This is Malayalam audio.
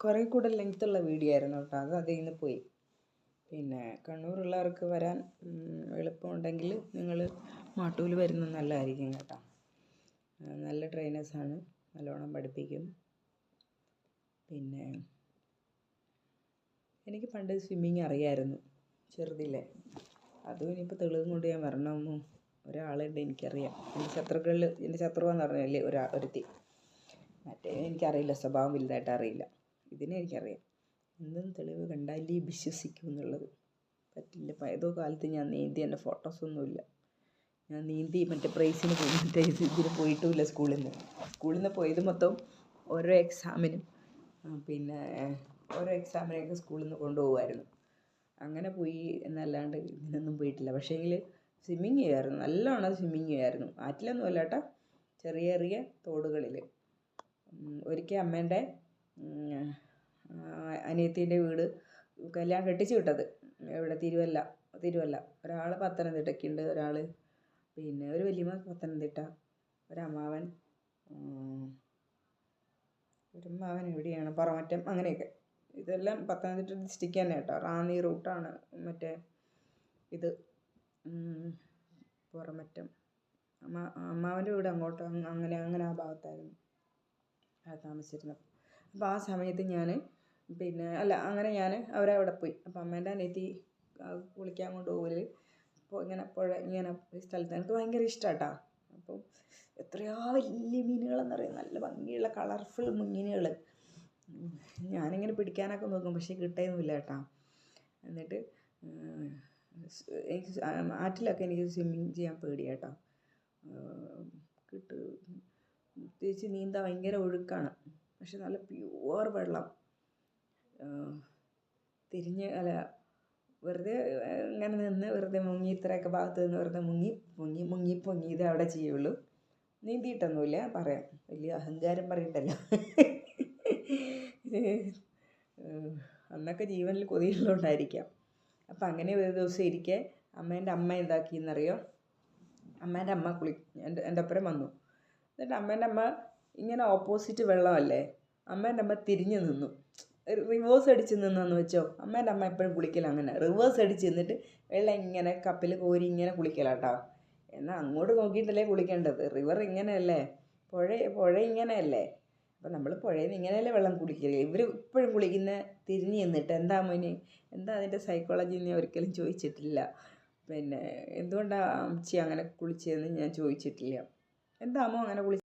കുറേ കൂടെ ലെങ്ത്തുള്ള വീഡിയോ ആയിരുന്നു കേട്ടോ. അത് അതിൽ നിന്ന് പോയി. പിന്നെ കണ്ണൂരുള്ളവർക്ക് വരാൻ എളുപ്പമുണ്ടെങ്കിൽ നിങ്ങൾ മാട്ടൂൽ വരുന്നത് നല്ലതായിരിക്കും കേട്ടോ. നല്ല ട്രെയിനേഴ്സാണ്, നല്ലോണം പഠിപ്പിക്കും. പിന്നെ എനിക്ക് പണ്ട് സ്വിമ്മിങ് അറിയാമായിരുന്നു ചെറുതിലെ. അതും ഇനിയിപ്പോൾ തെളിവും കൊണ്ട് ഞാൻ വരണമെന്നോ ഒരാളുണ്ട് എനിക്കറിയാം. എൻ്റെ ശത്രുവെന്ന് പറഞ്ഞല്ലേ ഒരുത്തി. മറ്റേ എനിക്കറിയില്ല, സ്വഭാവം വലുതായിട്ട് അറിയില്ല. ഇതിനെനിക്കറിയാം. എന്തും തെളിവ് കണ്ടാലേ വിശ്വസിക്കൂ എന്നുള്ളത്. പറ്റില്ല. ഏതോ കാലത്ത് ഞാൻ നീന്തി, എൻ്റെ ഫോട്ടോസൊന്നുമില്ല. ഞാൻ നീന്തി മറ്റേ പ്രൈസിന് പോയി, മറ്റേ ഇതിന് പോയിട്ടുമില്ല. സ്കൂളിൽ നിന്ന് പോയത് മൊത്തം ഓരോ എക്സാമിനും പിന്നെ ഓരോ എക്സാമിനൊക്കെ സ്കൂളിൽ നിന്ന് കൊണ്ടുപോകുമായിരുന്നു. അങ്ങനെ പോയി എന്നല്ലാണ്ട് ഇതിനൊന്നും പോയിട്ടില്ല. പക്ഷേങ്കിൽ സ്വിമ്മിങ് ചെയ്യുമായിരുന്നു, നല്ലോണം സ്വിമ്മിങ് ചെയ്യുമായിരുന്നു. ആറ്റിലൊന്നും അല്ല കേട്ടോ, ചെറിയ ചെറിയ തോടുകളിൽ. ഒരിക്കൽ അമ്മേൻ്റെ അനിയത്തീൻ്റെ വീട് കല്യാണം കെട്ടിച്ച് വിട്ടത് ഇവിടെ തിരുവല്ല. ഒരാൾ പത്തനംതിട്ടയ്ക്കുണ്ട്, ഒരാൾ പിന്നെ ഒരു വലിയമ്മ പത്തനംതിട്ട, ഒരമ്മാവൻ എവിടെയാണ്, പറമറ്റം, അങ്ങനെയൊക്കെ. ഇതെല്ലാം പത്തനംതിട്ട ഡിസ്ട്രിക്റ്റ് തന്നെ കേട്ടോ. റാന്നി റൂട്ടാണ് മറ്റേ ഇത് പുറമറ്റം. അമ്മാവൻ്റെ വീട് അങ്ങോട്ട് അങ്ങനെ ആ ഭാഗത്തായിരുന്നു താമസിച്ചിരുന്നത്. അപ്പോൾ ആ സമയത്ത് ഞാൻ അങ്ങനെ ഞാൻ അവരവിടെ പോയി. അപ്പോൾ അമ്മേൻ്റെ അനിയത്തി കുളിക്കാൻ കൊണ്ടുപോകൽ അപ്പോൾ ഇങ്ങനെ സ്ഥലത്ത് എനിക്ക് ഭയങ്കര ഇഷ്ടമാണ് കേട്ടോ. അപ്പോൾ എത്രയോ വലിയ മീനുകളെന്നറിയാം, നല്ല ഭംഗിയുള്ള കളർഫുൾ മീനുകൾ. ഞാനിങ്ങനെ പിടിക്കാനൊക്കെ നോക്കും, പക്ഷേ കിട്ടുകയൊന്നുമില്ല കേട്ടോ. എന്നിട്ട് എനിക്ക് ആറ്റിലൊക്കെ എനിക്ക് സ്വിമ്മിങ് ചെയ്യാൻ പേടിയാണ് കേട്ടോ. പ്രത്യേകിച്ച് നീന്താൻ ഭയങ്കര ഒഴുക്കാണ്. പക്ഷെ നല്ല പ്യുവർ വെള്ളം. വെറുതെ ഇങ്ങനെ നിന്ന് വെറുതെ മുങ്ങി, ഇത്രയൊക്കെ ഭാഗത്ത് നിന്ന് വെറുതെ മുങ്ങി ഇതേ അവിടെ ചെയ്യുള്ളൂ. നീന്തിയിട്ടൊന്നുമില്ല, പറയാം. വലിയ അഹങ്കാരം പറയണ്ടല്ലോ. അന്നൊക്കെ ജീവനിൽ കൊതിയുള്ളതുകൊണ്ടായിരിക്കാം. അപ്പം അങ്ങനെ ഒരു ദിവസം ഇരിക്കെ അമ്മേൻ്റെ അമ്മ എന്താക്കിയെന്നറിയോ? അമ്മേൻ്റെ അമ്മ എൻ്റെ ഒപ്പരം വന്നു. എന്നിട്ട് അമ്മേൻ്റെ അമ്മ ഇങ്ങനെ ഓപ്പോസിറ്റ് വെള്ളമല്ലേ, അമ്മേൻ്റെ അമ്മ തിരിഞ്ഞു നിന്നു, റിവേഴ്സ് അടിച്ച് നിന്നെന്ന് വെച്ചോ. അമ്മേൻ്റെ അമ്മ എപ്പോഴും കുളിക്കല അങ്ങനെ, റിവേഴ്സ് അടിച്ച് നിന്നിട്ട് വെള്ളം ഇങ്ങനെ കപ്പിൽ കോരി ഇങ്ങനെ കുളിക്കലാട്ടോ. എന്നാൽ അങ്ങോട്ട് നോക്കിയിട്ടല്ലേ കുളിക്കേണ്ടത്, റിവർ ഇങ്ങനെയല്ലേ, പുഴ ഇങ്ങനെയല്ലേ. അപ്പം നമ്മൾ പുഴയിൽ നിന്ന് ഇങ്ങനെയല്ലേ വെള്ളം കുളിക്കില്ല. ഇവർ ഇപ്പോഴും കുളിക്കുന്ന തിരിഞ്ഞ് നിന്നിട്ട്. എന്താ അതിൻ്റെ സൈക്കോളജി എന്ന് ഞാൻ ഒരിക്കലും ചോദിച്ചിട്ടില്ല. പിന്നെ എന്തുകൊണ്ടാണ് അമ്മച്ചി അങ്ങനെ കുളിച്ചതെന്ന് ഞാൻ ചോദിച്ചിട്ടില്ല. എന്താമോ അങ്ങനെ